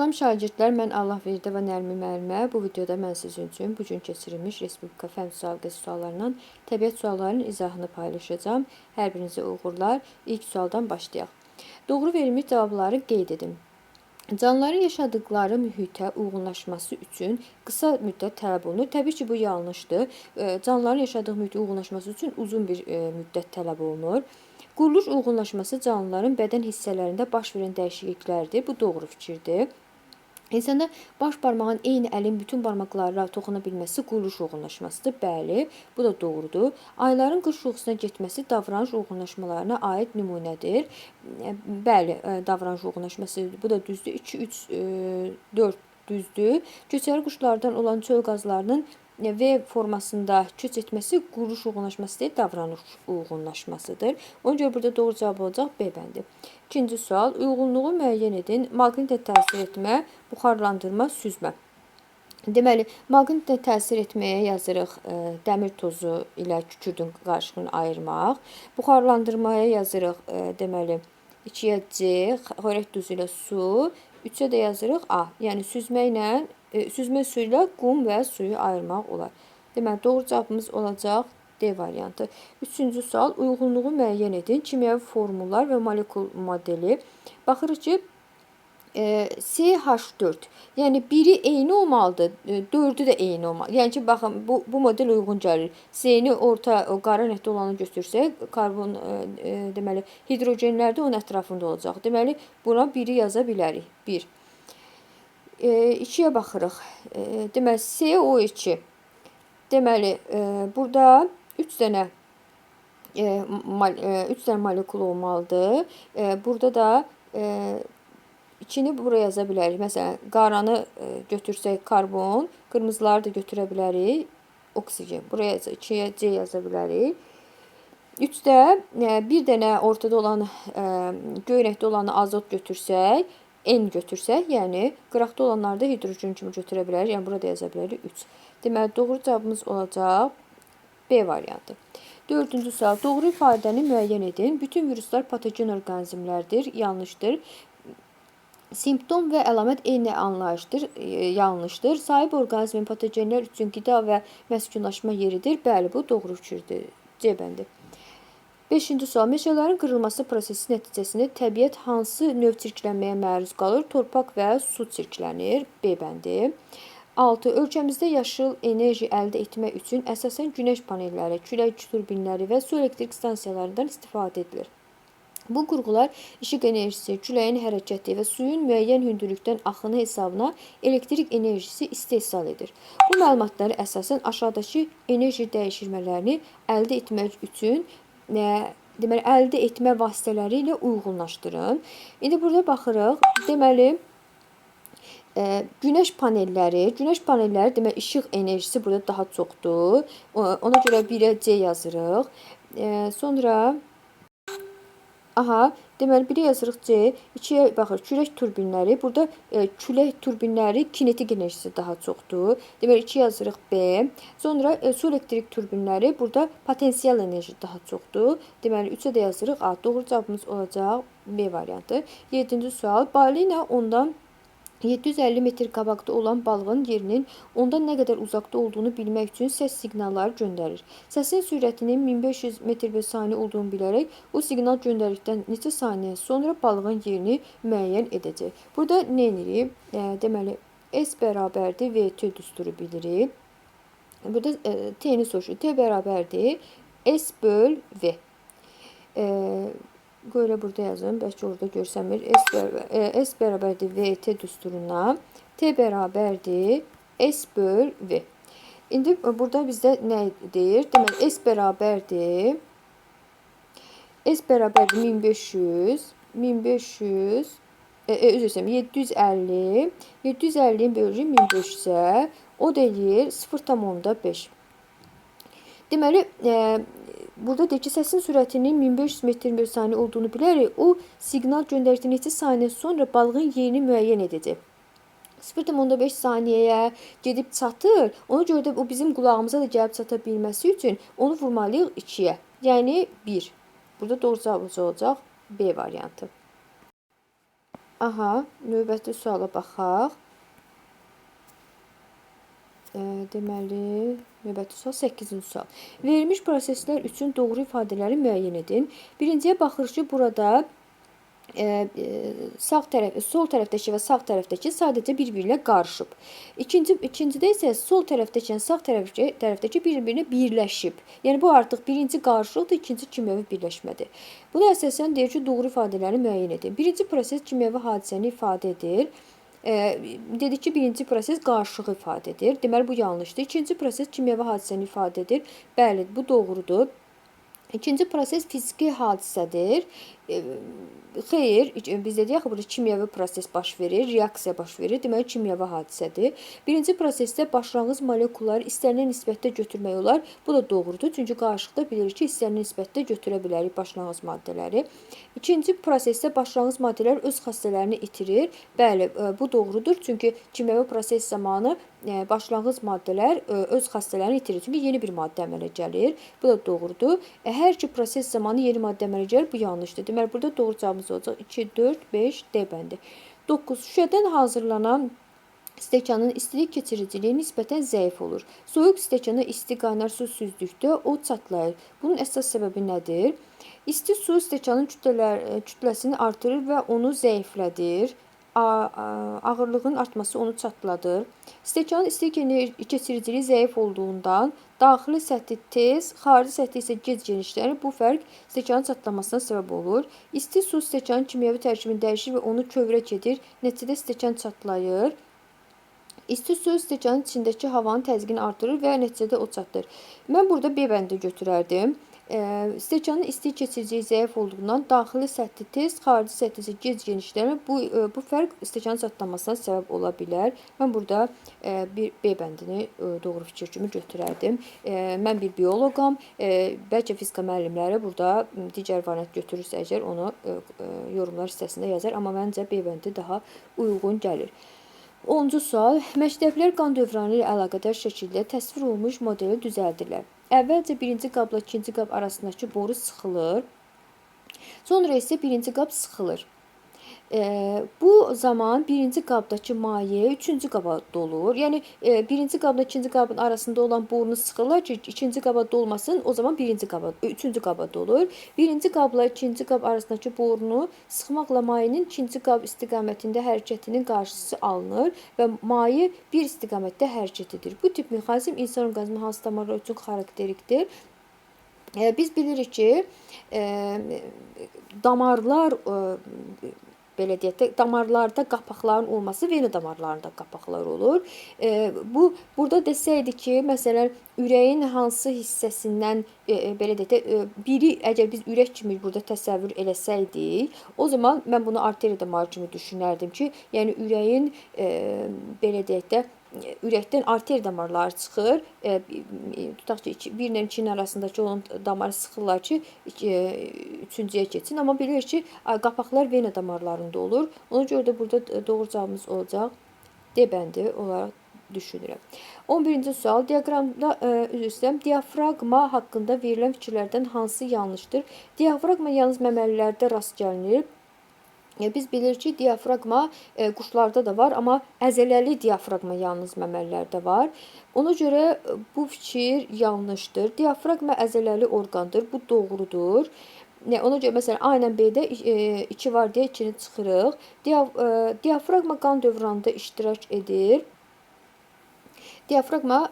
Salam şagirdlər, mən Allahverdi və Nərmin müəllimə. Bu videoda mən sizin üçün bugün keçirilmiş Respublika Fənn müsabiqəsi suallarından təbiət suallarının izahını paylaşacağım. Hər birinizə uğurlar. İlk sualdan başlayaq. Doğru verilmiş cavabları qeyd edin. Canlıların yaşadıkları mühitə uyğunlaşması üçün qısa müddət tələb olunur. Təbii ki, bu yanlışdır. Canlıların yaşadığı mühitə uyğunlaşması üçün uzun bir müddət tələb olunur. Quruluş uyğunlaşması canlıların bədən hissələrində baş verən dəyişikliklərdir. Bu doğru fikirdir. İnsanda baş barmağın eyni əlin bütün barmaqlarına toxuna bilməsi quruluş uyğunlaşmasıdır. Bəli, bu da doğrudur. Ayların qış yuxusuna getməsi davranış uyğunlaşmalarına aid nümunədir. Bəli, davranış uyğunlaşması bu da düzdür. 2, 3, 4 düzdür. Köçəri quşlardan olan çöl qazlarının V formasında köç etməsi quruluş uyğunlaşması deyil, davranış uyğunlaşmasıdır. Ona görə burada doğru cavab olacaq B bəndi. İkinci sual. Uyğunluğu müəyyən edin. Maqnitə təsir etmə, buxarlandırma, süzmə. Deməli, maqnitə təsir etməyə yazırıq dəmir tozu ilə kükürdün qarışığını ayırmaq. Buxarlandırmaya yazırıq deməli 2-yə C, xörək duzu ilə su, 3-ə də yazırıq A. Yəni süzmə suyu ilə qum və suyu ayırmaq olar. Deməli, doğru cavabımız olacaq D variantı. Üçüncü sual. Uyğunluğu müəyyən edin. Kimyəvi formullar və molekul modeli. Baxırıq ki, CH4. Yəni, biri eyni olmalıdır, 4-ü də eyni olmalıdır. Yəni ki, baxın, bu model uyğun gəlir. C-ni orta, qara rəngdə olanı götürsək, karbon, deməli, hidrogenlər də onun ətrafında olacaq. Deməli, buna biri yaza bilərik. 1. 2-yə baxırıq. Deməli, CO2. Deməli, burada 3 dənə molekul olmalıdır. Burada da 2-ni buraya yaza bilərik. Məsələn, qaranı götürsək karbon, qırmızıları da götürə bilərik. Oksigen. Buraya 2-yə C yaza bilərik. 3-də bir dənə ortada olan, göy rəngdə olanı azot götürsək, N götürsək, yəni qıraqda olanları da hidrogen kimi götürə bilərik. Yəni burada yaza bilərik 3. Deməli, doğru cavabımız olacaq B variantı. Dördüncü sual. Doğru ifadəni müəyyən edin. Bütün viruslar patogen orqanizmlərdir. Yanlışdır. Simptom və əlamət eyni anlayışdır. Yanlışdır. Sahib orqanizmin patogenlər üçün qida və məskunlaşma yeridir. Bəli, bu doğru fikirdir. C bəndi. 5-ci sual. Meşələrin qırılması prosesi nəticəsində təbiət hansı növ çirklənməyə məruz qalır? Torpaq və su çirklənir. B bəndi. 6. Ölkəmizdə yaşıl enerji əldə etmək üçün əsasən günəş panelləri, külək turbinləri və su elektrik stansiyalarından istifadə edilir. Bu qurğular işıq enerjisi, küləyin hərəkəti və suyun müəyyən hündürlükdən axını hesabına elektrik enerjisi istehsal edir. Bu məlumatları əsasən aşağıdakı enerji dəyişmələrini əldə etmək üçün deməli, əldə etmə vasitələri ilə uyğunlaşdırın. İndi burada baxırıq. Deməli, günəş panelləri deməli, işıq enerjisi burada daha çoxdur. Ona görə 1-ə C yazırıq. Sonra deməli 1-ə yazırıq C, 2-yə baxır, külək turbinləri. Burada külək turbinləri kinetik enerjisi daha çoxdur. Deməli 2 yazırıq B. Sonra su elektrik turbinləri, burada potensial enerji daha çoxdur. Deməli 3-ə də yazırıq A. Doğru cavabımız olacaq B variantı. 7-ci sual. Balina ondan 750 metr qabaqda olan balığın yerinin ondan nə qədər uzaqda olduğunu bilmək üçün səs siqnalları göndərir. Səsin sürətinin 1500 metr/saniyə olduğunu bilərək, o siqnal göndərdikdən neçə saniyə sonra balığın yerini müəyyən edəcək. Burada nə edirik? Deməli, S bərabərdir VT düsturu bilirik. Burada T-ni soruşur. T bərabərdir S böl V. Böyle burada yazın. Bəlkə orada görsənmir. S bərabərdir VT düsturuna. T bərabərdir S böl V. İndi burada bizdə nə deyir? Deməli, S bərabərdir 1500, 750-ni bölürük 1500-ə. O deyir 0,5. Deməli, burada deyir ki, səsin sürətinin 1500 metr/saniyə olduğunu bilərək, o siqnal göndərdikdən neçə saniyə sonra balığın yerini müəyyən edəcək. 0,5 saniyəyə gedib çatır. Ona görə də o bizim qulağımıza da gəlib çata bilməsi üçün onu vurmalıyıq 2-yə. Yəni 1. Burada doğru cavabımız olacaq B variantı. Aha, növbəti suala baxaq. Deməli, növbəti sual 8-ci sual. Verilmiş proseslər üçün doğru ifadələri müəyyən edin. Birinciyə baxırıq ki, burada sol tərəfdəki və sağ tərəfdəki sadəcə bir-birinə qarışıb. İkincidə isə sol tərəfdəki, sağ tərəfdəki bir-birinə birləşib. Yəni bu artıq birinci qarışıqdır, ikinci kimyəvi birləşmədir. Buna əsasən deyir ki, doğru ifadələri müəyyən edin. Birinci proses kimyəvi hadisəni ifadə edir. Dedik ki, birinci proses qarışığı ifadə edir. Deməli, bu yanlışdır. İkinci proses kimyəvi hadisəni ifadə edir. Bəli, bu doğrudur. İkinci proses fiziki hadisədir. Xeyr, biz dedik axı, burada kimyəvi proses baş verir, reaksiya baş verir. Deməli, kimyəvi hadisədir. Birinci prosesdə başlanğıc molekulları istənilən nisbətdə götürmək olar. Bu da doğrudur. Çünki qarışıqda bilirik ki, istənilən nisbətdə götürə bilərik başlanğıc maddələri. İkinci prosesdə başlanğıc maddələr öz xassələrini itirir. Bəli, bu doğrudur. Çünki kimyəvi proses zamanı başlanğıc maddələr öz xassələrini itirir. Çünki yeni bir maddə əmələ gəlir. Bu da doğrudur. Hər iki proses zamanı yeni maddə əmələ gəlir. Bu yanlışdır. Deməli, burada doğru cavabımız olacaq 2, 4, 5, D bəndi. 9. Şüşədən hazırlanan stəkanın istilik keçiriciliyi nisbətən zəif olur. Soyuq stəkana isti qaynar su süzdükdə o çatlayır. Bunun əsas səbəbi nədir? İsti su stəkanın kütləsini artırır və onu zəiflədir. Ağırlığın artması onu çatladır. Stəkanın istilik keçiriciliyi zəif olduğundan daxili səthi tez, xarici səthi isə gec genişlənir. Bu fərq stəkanın çatlamasına səbəb olur. İsti su stəkanın kimyəvi tərkibini dəyişir və onu kövrək edir. Nəticədə stəkan çatlayır. İsti su stəkanın içindəki havanın təzyiqini artırır və nəticədə o çatlayır. Mən burada B bəndi götürərdim. Stəkanın istilik keçiriciliyi zəif olduğundan daxili səthi tez, xarici səthi isə gec genişlənir. Bu fərq stəkanın çatlamasına səbəb ola bilər. Mən burada B bəndini doğru fikir kimi götürərdim. Mən bir bioloqam. Bəlkə fizika müəllimləri burada digər variant götürürsə əgər onu yorumlar hissəsində yazar. Amma məncə B bəndi daha uyğun gəlir. 10-cu sual. Məktəblər qan dövranı ilə əlaqədar şəkildə təsvir olunmuş modeli düzəldirlər. Əvvəlcə birinci qabla ikinci qab arasındakı boru sıxılır. Sonra isə birinci qab sıxılır. Bu zaman birinci qabdakı maye üçüncü qaba dolur. Yəni birinci qabla ikinci qabın arasında olan borunu sıxırlar ki, ikinci qaba dolmasın. O zaman üçüncü qaba dolur. Birinci qabla ikinci qab arasındakı borunu sıxmaqla mayenin ikinci qab istiqamətində hərəkətinin qarşısı alınır və maye bir istiqamətdə hərəkət edir. Bu tip mexanizm insan orqanizmi hansı damarlar üçün xarakterikdir? Biz bilirik ki, damarlar belə deyək də, damarlarda qapaqların olması vena damarlarında qapaqlar olur. Burada desəydik ki, məsələn, ürəyin hansı hissəsindən, belə deyək də, biri, əgər biz ürək kimi burada təsəvvür eləsəydik, o zaman mən bunu arteriya damarı kimi düşünərdim ki, yəni ürəyin, belə deyək də, ürəkdən arteriya damarları çıxır. Tutaq ki, 1 ilə 2-nin arasındakı olan damarı sıxırlar ki, üçüncüyə keçsin. Amma bilirik ki, qapaqlar vena damarlarında olur. Ona görə də burada doğru cavabımız olacaq D bəndi olaraq düşünürəm. 11-ci sual. Diaqramda diafraqma haqqında verilən fikirlərdən hansı yanlışdır? Diafraqma yalnız məməlilərdə rast gəlinir. Biz bilirik ki, diafraqma quşlarda da var, amma əzələli diafraqma yalnız məməlilərdə var. Ona görə bu fikir yanlışdır. Diafraqma əzələli orqandır. Bu doğrudur. Ona görə məsələn A ilə B-də 2 var deyə 2-ni çıxırıq. Diafraqma qan dövranında iştirak edir. Diafraqma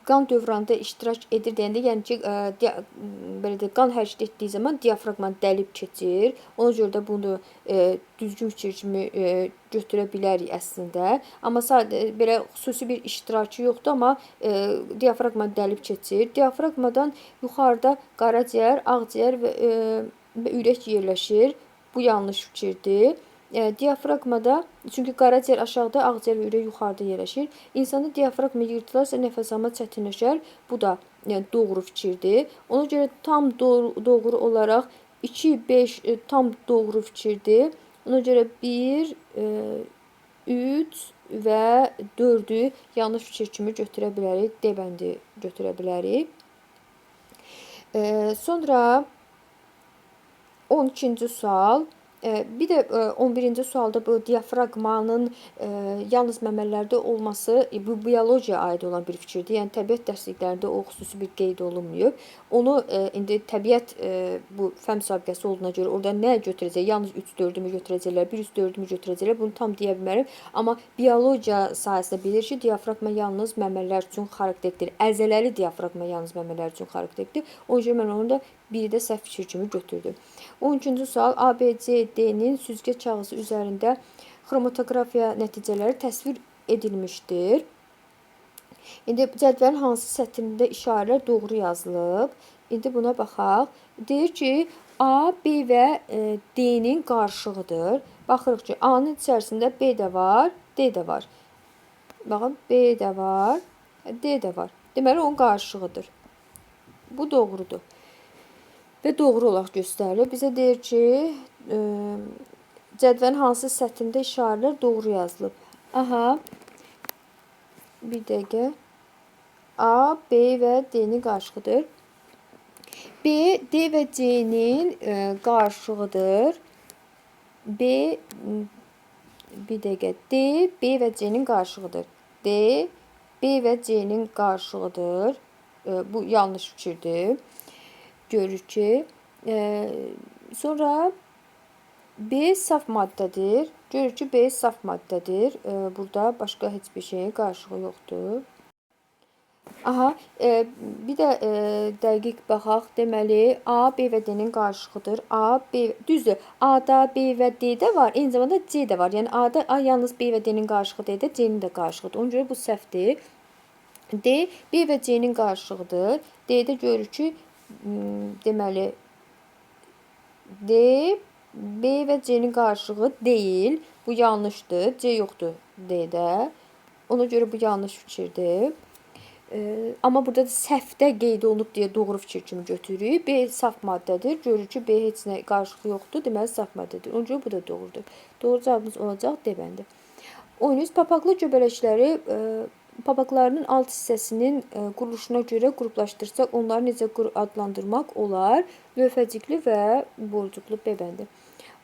qan dövranında iştirak edir deyəndə, yəni ki, belə deyək, qan hərəkət etdiyi zaman diafraqmanı dəlib keçir. Ona görə də bunu düzgün fikir kimi götürə bilərik əslində. Amma belə xüsusi bir iştirakı yoxdur, amma diafraqmanı dəlib keçir. Diafraqmadan yuxarıda qaraciyər, ağciyər və ürək yerləşir. Bu yanlış fikirdir. Diafraqmada, çünki qaraciyər aşağıda, ağciyər və ürək yuxarıda yerləşir. İnsanda diafraqma yırtılarsa nəfəs alma çətinləşər. Bu da doğru fikirdir. Ona görə tam doğru olaraq 2, 5 tam doğru fikirdir. Ona görə 1, 3 və 4-ü yanlış fikir kimi götürə bilərik. D bəndi götürə bilərik. Sonra 12-ci sual. Bir də 11-ci sualda bu diafraqmanın yalnız məməlilərdə olması bu biologiyaya aid olan bir fikirdir. Yəni təbiət dərsliklərində o xüsusi bir qeyd olunmayıb. Onu indi təbiət bu fəm müsabiqəsi olduğuna görə orada nə götürəcək? Yalnız 3-4-ü mü götürəcəklər, 1/3-ü mü götürəcəklər? Bunu tam deyə bilmərəm. Amma biologiya sahəsində bilir ki, diafraqma yalnız məməlilər üçün xarakterdir. Əzələli diafraqma yalnız məməlilər üçün xarakterdir. O yüzden mən onu da biri də səhv fikir kimi götürdüm. 13-cü sual ABCD-nin süzgeç kağızı üzərində xromatoqrafiya nəticələri təsvir edilmişdir. İndi cədvəlin hansı sətrində işarələr doğru yazılıb? İndi buna baxaq. Deyir ki, A, B və D-nin qarışığıdır. Baxırıq ki, A-nın içərisində B də var, D də var. Baxın, B də var, D də var. Deməli, onun qarışığıdır. Bu doğrudur. Və doğru olaraq göstərilir. Bizə deyir ki, cədvəlin hansı sətrində işarələr doğru yazılıb. Aha, bir dəqiqə. A, B və D-nin qarışığıdır. B, D və C-nin qarışığıdır. B, bir dəqiqə. D, B və C-nin qarışığıdır. D, B və C-nin qarışığıdır. Bu yanlış fikirdir. Görürük ki, sonra B saf maddədir. Görürük ki, B saf maddədir. Burada başqa heç bir şeyin qarşılığı yoxdur. Aha, bir də dəqiq baxaq. Deməli, A, B və D-nin qarşılığıdır. A, B, düzdür. A-da B və D-də var, eyni zamanda C də var. Yəni A-da A yalnız B və D-nin qarşılığıdır, C-nin də qarşılığıdır. Ona görə bu səhvdir. D, B və C-nin qarşılığıdır. D-də görürük ki, deməli, D, B və C-nin qarşılığı deyil. Bu yanlışdır. C yoxdur D-də. Ona görə bu yanlış fikirdir. Amma burada da səhvdə qeyd olunub deyə doğru fikir kimi götürürük. B saf maddədir. Görürük ki, B heç nə qarşılığı yoxdur. Deməli, saf maddədir. Ona görə bu da doğrudur. Doğru cavabımız olacaq D bəndi. 13. Papaqlı göbələkləri papaqlarının alt hissəsinin quruluşuna görə qruplaşdırsaq, onları necə adlandırmaq olar? Lövhəcikli və borucuklu B bəndi.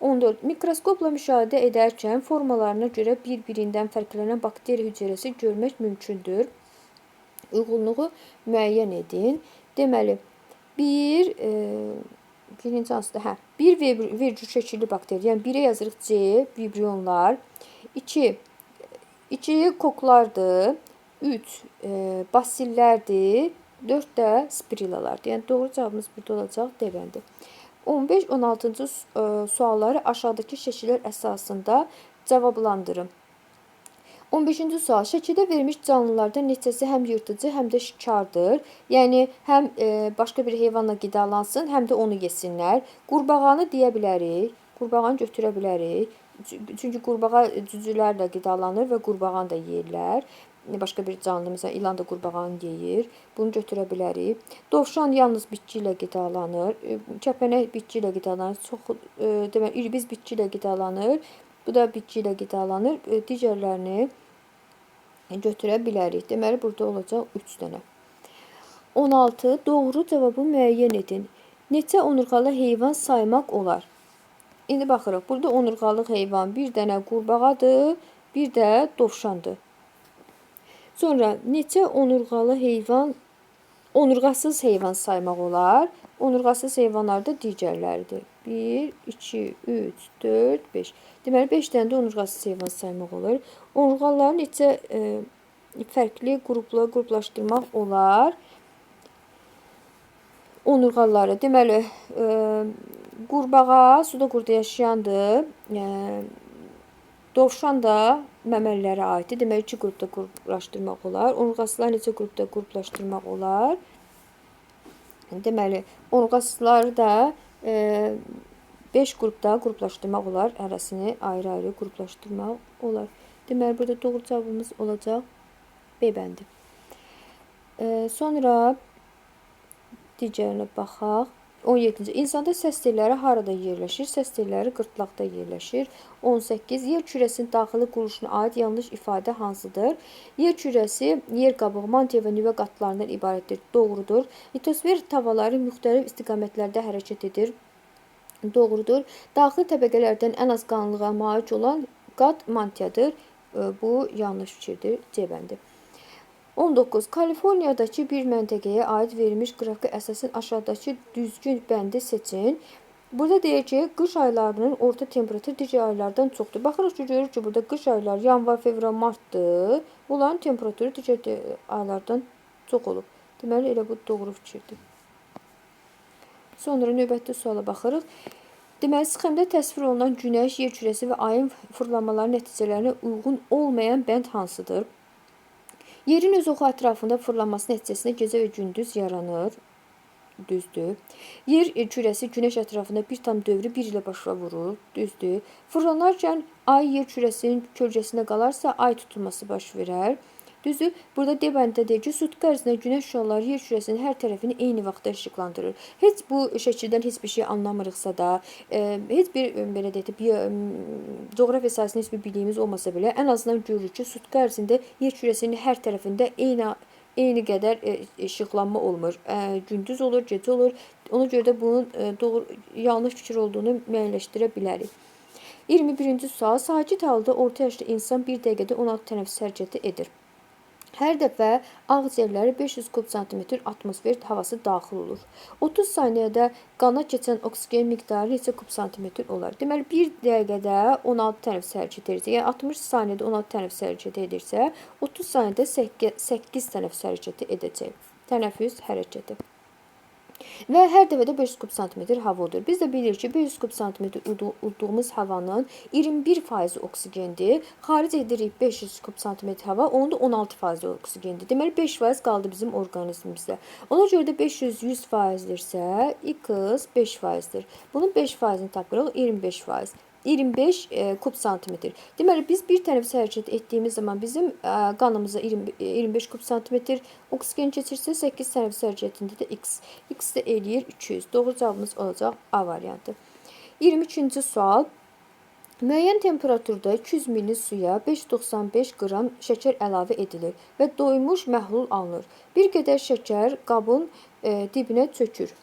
14. Mikroskopla müşahidə edərkən formalarına görə bir-birindən fərqlənən bakteriya hüceyrəsi görmək mümkündür. Uyğunluğu müəyyən edin. Deməli, birinci hansıdır? Bir vergül şəkilli bakteriya, yəni 1-ə yazırıq C, vibrionlar. 2 koklardır. 3 basillərdir. 4 də spirilalardır. Yəni doğru cavabımız burada olacaq D bəndi. 15-16-cı sualları aşağıdakı şəkillər əsasında cavablandırın. 15-ci sual. Şəkildə verilmiş canlılardan neçəsi həm yırtıcı, həm də şikardır. Yəni, həm başqa bir heyvanla qidalansın, həm də onu yesinlər. Qurbağanı deyə bilərik. Qurbağanı götürə bilərik. Çünki qurbağa cücülərlə qidalanır və qurbağanı da yeyirlər. Başqa bir canlı, məsələn, ilan da qurbağanı yeyir. Bunu götürə bilərik. Dovşan yalnız bitki ilə qidalanır. Kəpənək bitki ilə qidalanır. Deməli, irbiz bitki ilə qidalanır. Bu da bitki ilə qidalanır. Digərlərini götürə bilərik. Deməli, burada olacaq 3 dənə. 16. Doğru cavabı müəyyən edin. Neçə onurğalı heyvan saymaq olar? İndi baxırıq. Burada onurğalı heyvan bir dənə qurbağadır, bir də dovşandır. Sonra neçə onurğalı heyvan, onurğasız heyvan saymaq olar? Onurğasız heyvanlar da digərləridir. 1, 2, 3, 4, 5. Deməli, 5 dənə də onurğasız heyvan saymaq olur. Onurğalıları neçə fərqli qruplaşdırmaq olar? Onurğalıları, deməli, qurbağa suda qurda yaşayandır. Dovşan da məməlilərə aiddir. Demək, 2 qrupda qruplaşdırmaq olar. Onurğasızlar neçə qrupda qruplaşdırmaq olar? Deməli, onurğasızları da 5 qrupda qruplaşdırmaq olar. Hərəsini ayrı-ayrı qruplaşdırmaq olar. Deməli, burada doğru cavabımız olacaq B bəndi. Sonra digərinə baxaq. 17. İnsanda səs telləri harada yerləşir? Səs telləri qırtlaqda yerləşir. 18. Yer kürəsinin daxili quruluşuna aid yanlış ifadə hansıdır? Yer kürəsi, yer qabığı, mantia və nüvə qatlarından ibarətdir. Doğrudur. Litosfer tavaları müxtəlif istiqamətlərdə hərəkət edir. Doğrudur. Daxili təbəqələrdən ən az qalınlığa malik olan qat mantiyadır. Bu yanlış fikirdir. C bəndi. 19. Kaliforniyadakı bir məntəqəyə aid verilmiş qrafika əsasən aşağıdakı düzgün bəndi seçin. Burada deyir ki, qış aylarının orta temperaturu digər aylardan çoxdur. Baxırıq ki, görürük ki, burada qış ayları yanvar, fevral, martdır. Bunların temperaturu digər aylardan çox olub. Deməli, elə bu doğru fikirdir. Sonra növbəti suala baxırıq. Deməli, sxemdə təsvir olunan günəş, yer kürəsi və ayın fırlanmaları nəticələrinə uyğun olmayan bənd hansıdır? Yerin öz oxu ətrafında fırlanması nəticəsində gecə və gündüz yaranır. Düzdür. Yer kürəsi günəş ətrafında bir tam dövrü bir ilə başa vurur. Düzdür. Fırlanarkən ay yer kürəsinin kölgəsində qalarsa ay tutulması baş verər. Düzdür. Burada D bəndində deyir ki, sutka ərzində günəş şüaları yer kürəsinin hər tərəfini eyni vaxtda işıqlandırır. Heç bu şəkildən heç bir şey anlamırıqsa da, heç bir belə deyək də coğrafiya sahəsində heç bir bilgimiz olmasa belə, ən azından görürük ki, sutka ərzində yer kürəsinin hər tərəfində eyni qədər işıqlanma olmur. Gündüz olur, gecə olur. Ona görə də bunun yanlış fikir olduğunu müəyyənləşdirə bilərik. 21-ci sual. Sakit halda orta yaşlı insan 1 dəqiqədə 16 tənəffüs hərəkəti edir. Hər dəfə ağciyərləri 500 kub santimetr atmosfer havası daxil olur. 30 saniyədə qana keçən oksigen miqdarı neçə kub santimetr olar? Deməli, 1 dəqiqədə 16 tənəffüs hərəkət edirsə, yəni 60 saniyədə 16 tənəffüs hərəkət edirsə, 30 saniyədə 8 tənəffüs hərəkəti edəcək. Tənəffüs hərəkəti. Və hər dəfədə 500 kub santimetr hava udur. Biz də bilirik ki, 500 kub santimetr udduğumuz havanın 21% oksigendir. Xaric edirik 500 kub santimetr hava, onun da 16% oksigendir. Deməli, 5% qaldı bizim orqanizmimizdə. Ona görə də 500 100%dirsə, x 5%dir. Bunun 5%-ni tapırıq, 25%. 25 kub santimetr. Deməli, biz bir tənəffüs hərəkət etdiyimiz zaman bizim qanımıza 25 kub santimetr oksigen keçirsə, 8 tənəffüs hərəkətində də x. X də eləyir 200. Doğru cavabımız olacaq A variantı. 23-cü sual. Müəyyən temperaturda 200 ml suya 595 qram şəkər əlavə edilir və doymuş məhlul alınır. Bir qədər şəkər qabın dibinə çökür.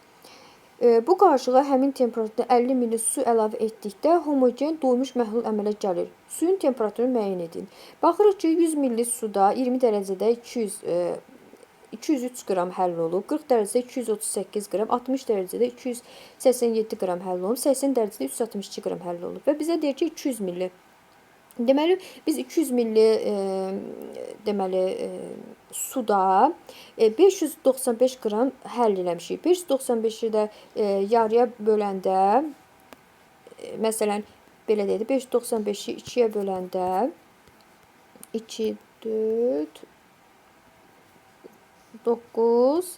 Bu qarışığa həmin temperaturda 50 ml su əlavə etdikdə homogen doymuş məhlul əmələ gəlir. Suyun temperaturu müəyyən edin. Baxırıq ki, 100 ml suda 20 dərəcədə 203 qram həll olub, 40 dərəcədə 238 qram, 60 dərəcədə 287 qram həll olub, 80 dərəcədə 362 qram həll olub və bizə deyir ki, 200 ml. Deməli, biz 200 ml suda 595 qram həll eləmişik. 595-i də yarıya böləndə, məsələn, belə deyək, 595-i 2-yə böləndə 2, 4, 9,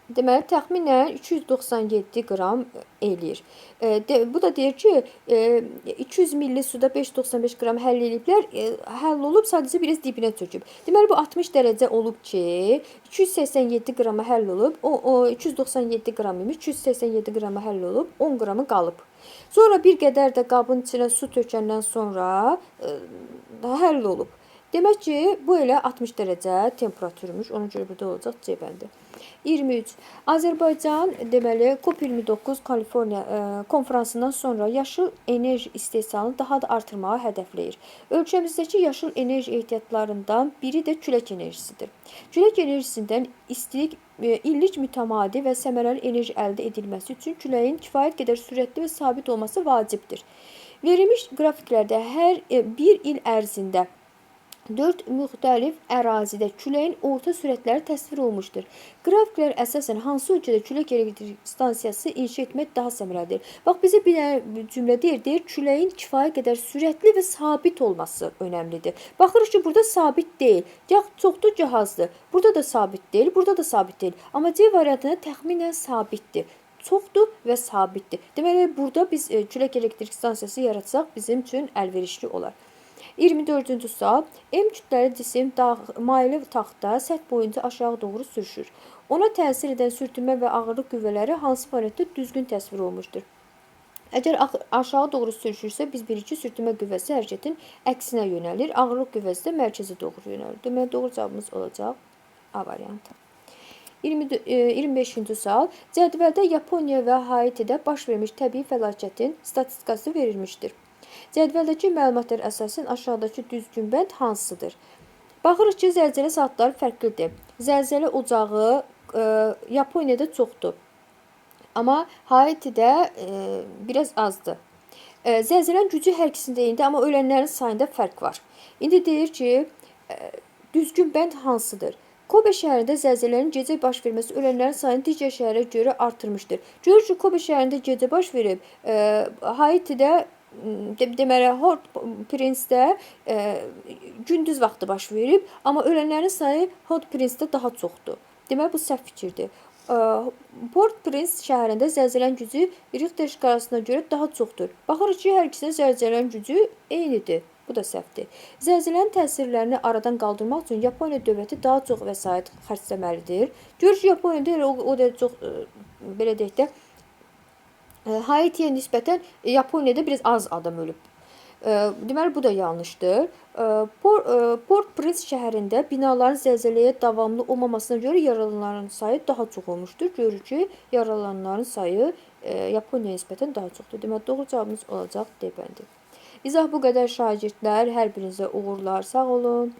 deməli, təxminən 297 qram eləyir. Bu da deyir ki, 200 ml suda 595 qram həll eləyiblər, həll olub, sadəcə biraz dibinə çöküb. Deməli, bu 60 dərəcə olub ki, 287 qrama həll olub, 297 qram imiş, 287 qrama həll olub, 10 qramı qalıb. Sonra bir qədər də qabın içinə su tökəndən sonra həll olub. Demək ki, bu elə 60 dərəcə temperaturmuş. Ona görə burada olacaq C bəndi. 23. Azərbaycan, deməli, COP29 Kaliforniya konferansından sonra yaşıl enerji istehsalını daha da artırmağı hədəfləyir. Ölkəmizdəki yaşıl enerji ehtiyatlarından biri də külək enerjisidir. Külək enerjisindən istilik illik mütəmadi və səmərəli enerji əldə edilməsi üçün küləyin kifayət qədər sürətli və sabit olması vacibdir. Verilmiş qrafiklərdə hər bir il ərzində 4 müxtəlif ərazidə küləyin orta sürətləri təsvir olunmuşdur. Qrafiklər əsasən hansı ölkədə külək elektrik stansiyası inşa etmək daha səmərəlidir? Bax, bizə bir cümlə deyir, küləyin kifayət qədər sürətli və sabit olması önəmlidir. Baxırıq ki, burada sabit deyil. Ya çoxdur, ya azdır. Burada da sabit deyil, burada da sabit deyil. Amma C variantında təxminən sabitdir. Çoxdur və sabitdir. Deməli, burada biz külək elektrik stansiyası yaratsaq bizim üçün əlverişli olar. 24-cü sual. M kütləli cisim maylı taxtda səth boyunca aşağı doğru sürüşür. Ona təsir edən sürtünmə və ağırlıq qüvvələri hansı variantda düzgün təsvir olunmuşdur? Əgər aşağı doğru sürüşürsə, biz bilirik ki, sürtünmə qüvvəsi hərəkətin əksinə yönəlir, ağırlıq qüvvəsi də mərkəzə doğru yönəlir. Deməli, doğru cavabımız olacaq A variantı. 25-ci sual. Cədvəldə Yaponiya və Haitidə baş vermiş təbii fəlakətin statistikası verilmişdir. Cədvəldəki məlumatlara əsasən aşağıdakı düzgün bənd hansıdır? Baxırıq ki, zəlzələ saatları fərqlidir. Zəlzələ ocağı Yaponiyada çoxdur. Amma Haitidə biraz azdır. Zəlzələnin gücü hər ikisində eynidir, amma ölənlərin sayında fərq var. İndi deyir ki, düzgün bənd hansıdır? Kobe şəhərində zəlzələnin gecə baş verməsi ölənlərin sayını digər şəhərə görə artırmışdır. Görür ki, Kobe şəhərində gecə baş verib, Haitidə deməli, Port-au-Prince'də gündüz vaxtı baş verib, amma ölənlərin sayı Port-au-Prince'də daha çoxdur. Deməli, bu səhv fikirdir. Port-au-Prince şəhərində zəlzələnin gücü Richter şkalasına görə daha çoxdur. Baxırıq ki, hər ikisində zəlzələnin gücü eynidir. Bu da səhvdir. Zəlzələnin təsirlərini aradan qaldırmaq üçün Yaponiya dövləti daha çox vəsait xərcləməlidir. Görür ki, Yaponiyada elə o da çox, belə deyək də, Haitiyə nisbətən Yaponiyada biraz az adam ölüb. Deməli, bu da yanlışdır. Port-au-Prince şəhərində binaların zəlzələyə davamlı olmamasına görə yaralananların sayı daha çox olmuşdur. Görür ki, yaralananların sayı Yaponiyaya nisbətən daha çoxdur. Deməli, doğru cavabımız olacaq D bəndi. İzah bu qədər şagirdlər. Hər birinizə uğurlar. Sağ olun.